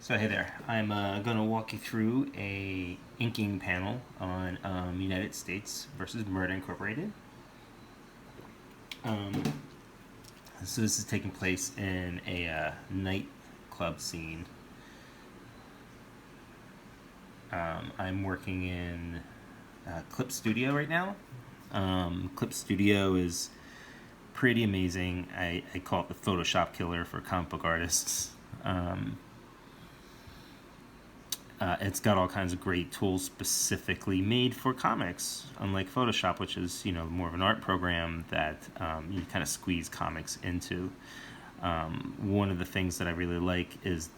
So hey there, I'm going to walk you through a inking panel on United States versus Murder Incorporated. Um, so this is taking place in a nightclub scene. I'm working in Clip Studio right now. Clip Studio is pretty amazing. I call it the Photoshop killer for comic book artists. It's got all kinds of great tools specifically made for comics, unlike Photoshop, which is more of an art program that you kind of squeeze comics into. One of the things that I really like is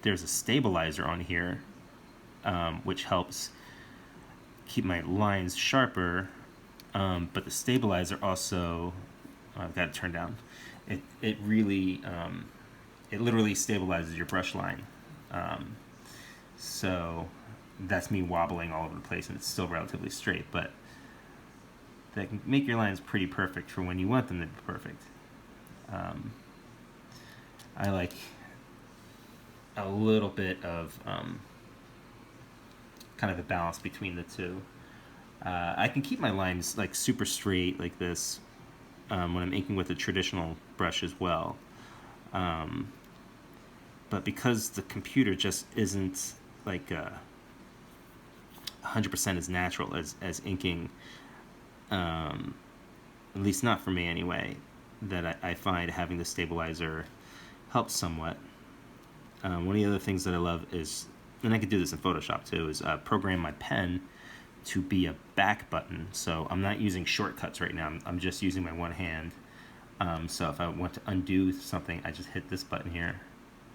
there's a stabilizer on here, which helps keep my lines sharper. But the stabilizer also, I've got it turned down. It really it literally stabilizes your brush line. So that's me wobbling all over the place, and it's still relatively straight, but that can make your lines pretty perfect for when you want them to be perfect. I like a little bit of kind of a balance between the two. I can keep my lines like super straight like this when I'm inking with a traditional brush as well. But because the computer just isn't like 100% as natural as inking, at least not for me anyway, that I find having the stabilizer helps somewhat. One of the other things that I love is, and I could do this in Photoshop too, is program my pen to be a back button. So I'm not using shortcuts right now. I'm just using my one hand. So if I want to undo something, I just hit this button here,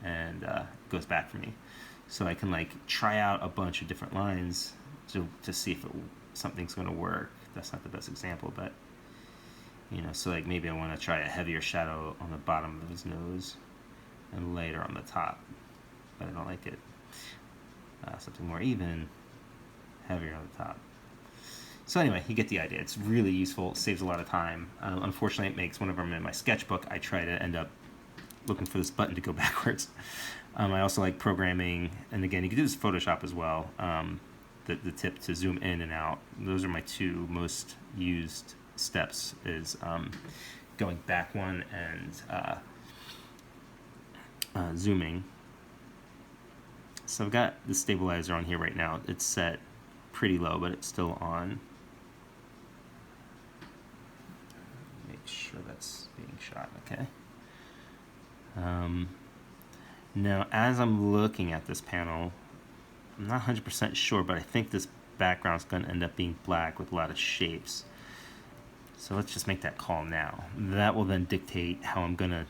and it goes back for me. So I can like try out a bunch of different lines to see if something's going to work. That's not the best example, but so like maybe I want to try a heavier shadow on the bottom of his nose and lighter on the top, but I don't like it. Something more even, heavier on the top. So anyway, you get the idea. It's really useful, saves a lot of time. Unfortunately, it makes whenever I'm in my sketchbook, I try to end up looking for this button to go backwards. I also like programming, and again, you can do this in Photoshop as well. The tip to zoom in and out. Those are my two most used steps, is going back one and zooming. So I've got the stabilizer on here right now. It's set pretty low, but it's still on. Make sure that's being shot, okay. Now, as I'm looking at this panel, I'm not 100% sure, but I think this background's going to end up being black with a lot of shapes. So let's just make that call now. That will then dictate how I'm going to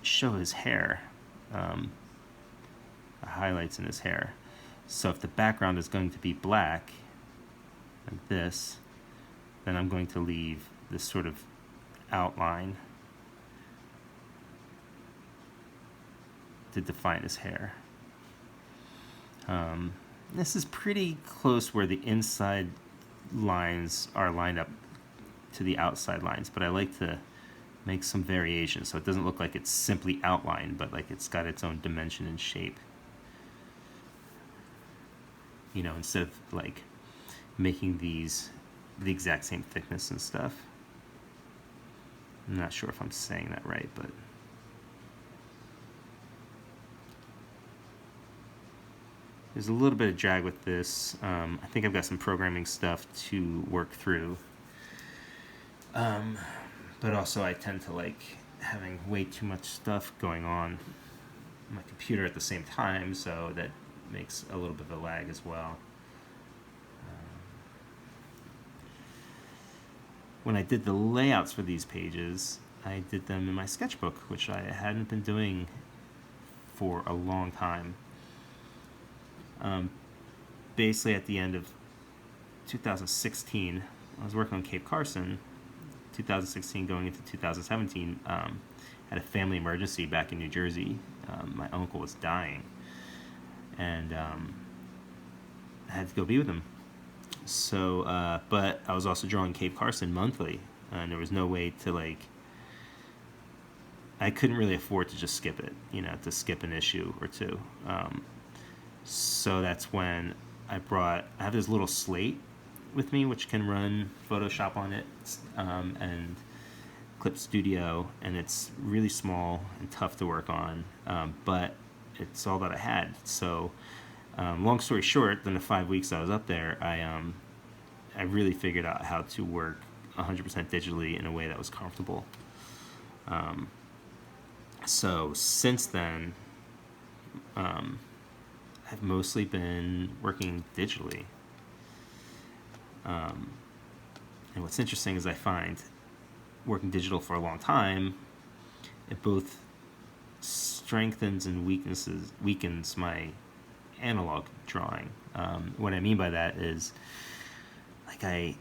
show his hair, the highlights in his hair. So if the background is going to be black, like this, then I'm going to leave this sort of outline to define his hair. This is pretty close where the inside lines are lined up to the outside lines, but I like to make some variation so it doesn't look like it's simply outlined, but like it's got its own dimension and shape. Instead of like making these the exact same thickness and stuff. I'm not sure if I'm saying that right, but there's a little bit of drag with this. I think I've got some programming stuff to work through. But also I tend to like having way too much stuff going on my computer at the same time, so that makes a little bit of a lag as well. When I did the layouts for these pages, I did them in my sketchbook, which I hadn't been doing for a long time. Basically at the end of 2016, I was working on Cape Carson, 2016 going into 2017, had a family emergency back in New Jersey. My uncle was dying, and I had to go be with him. So, but I was also drawing Cape Carson monthly, and there was no way to like I couldn't really afford to just skip it, to skip an issue or two. So that's when I have this little slate with me, which can run Photoshop on it, and Clip Studio, and it's really small and tough to work on, but it's all that I had. So, long story short, in the 5 weeks I was up there, I really figured out how to work 100% digitally in a way that was comfortable. So since then, I've mostly been working digitally. And what's interesting is I find working digital for a long time, it both strengthens and weakens my analog drawing. What I mean by that is, like,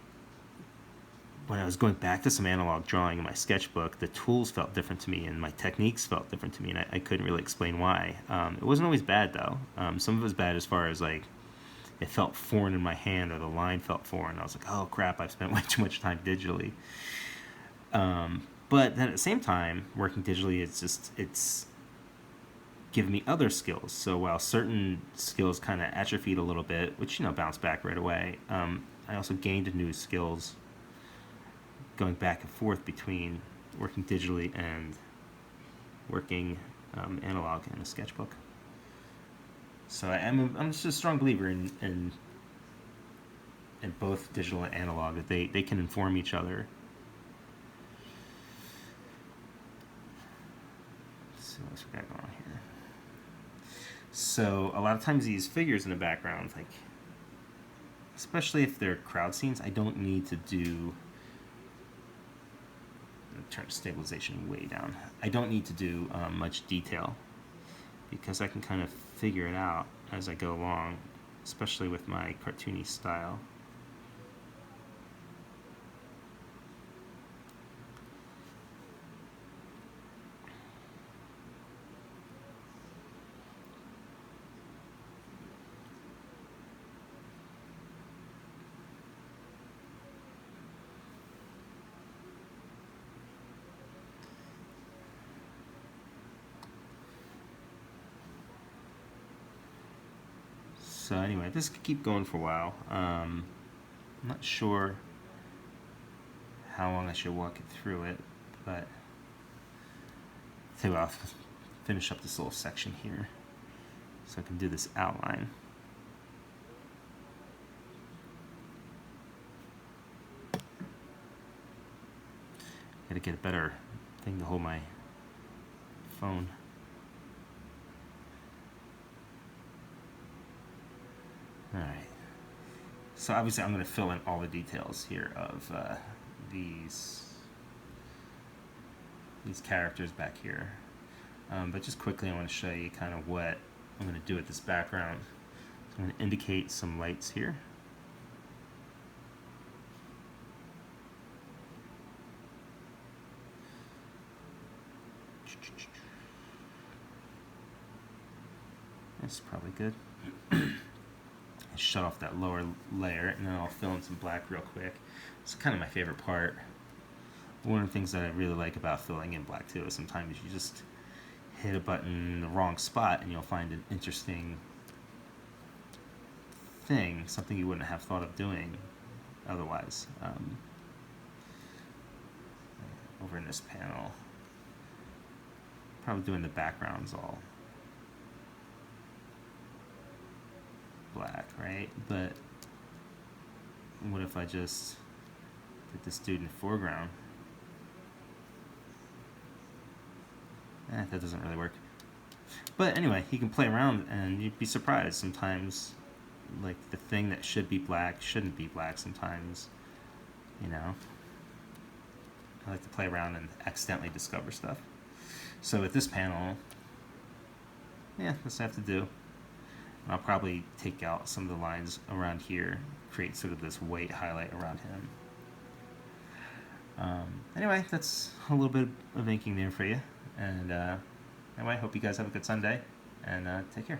when I was going back to some analog drawing in my sketchbook, the tools felt different to me and my techniques felt different to me, and I couldn't really explain why. It wasn't always bad, though. Some of it was bad as far as, like, it felt foreign in my hand, or the line felt foreign. I was like, oh crap, I've spent way too much time digitally. But then at the same time, working digitally, it's given me other skills. So while certain skills kind of atrophied a little bit, which, bounced back right away, I also gained new skills going back and forth between working digitally and working analog in a sketchbook. So I'm just a strong believer in both digital and analog, that they can inform each other. Let's see what else we got going on here. So a lot of times these figures in the background, like, especially if they're crowd scenes, I don't need to do, turn stabilization way down. I don't need to do much detail, because I can kind of figure it out as I go along, especially with my cartoony style. So anyway, this could keep going for a while. I'm not sure how long I should walk it through it, but I'll finish up this little section here so I can do this outline. Gotta get a better thing to hold my phone. Alright, so obviously I'm going to fill in all the details here of these characters back here, but just quickly I want to show you kind of what I'm going to do with this background. So I'm going to indicate some lights here. That's probably good. Shut off that lower layer, and then I'll fill in some black real quick. It's kind of my favorite part. One of the things that I really like about filling in black too is sometimes you just hit a button in the wrong spot and you'll find an interesting thing, something you wouldn't have thought of doing otherwise. Over in this panel, probably doing the backgrounds all black, right? But what if I just did this dude in foreground? That doesn't really work. But anyway, you can play around and you'd be surprised. Sometimes, like, the thing that should be black shouldn't be black sometimes, I like to play around and accidentally discover stuff. So with this panel, that's what I have to do. I'll probably take out some of the lines around here, create sort of this white highlight around him. Anyway, that's a little bit of inking there for you. And anyway, I hope you guys have a good Sunday, and take care.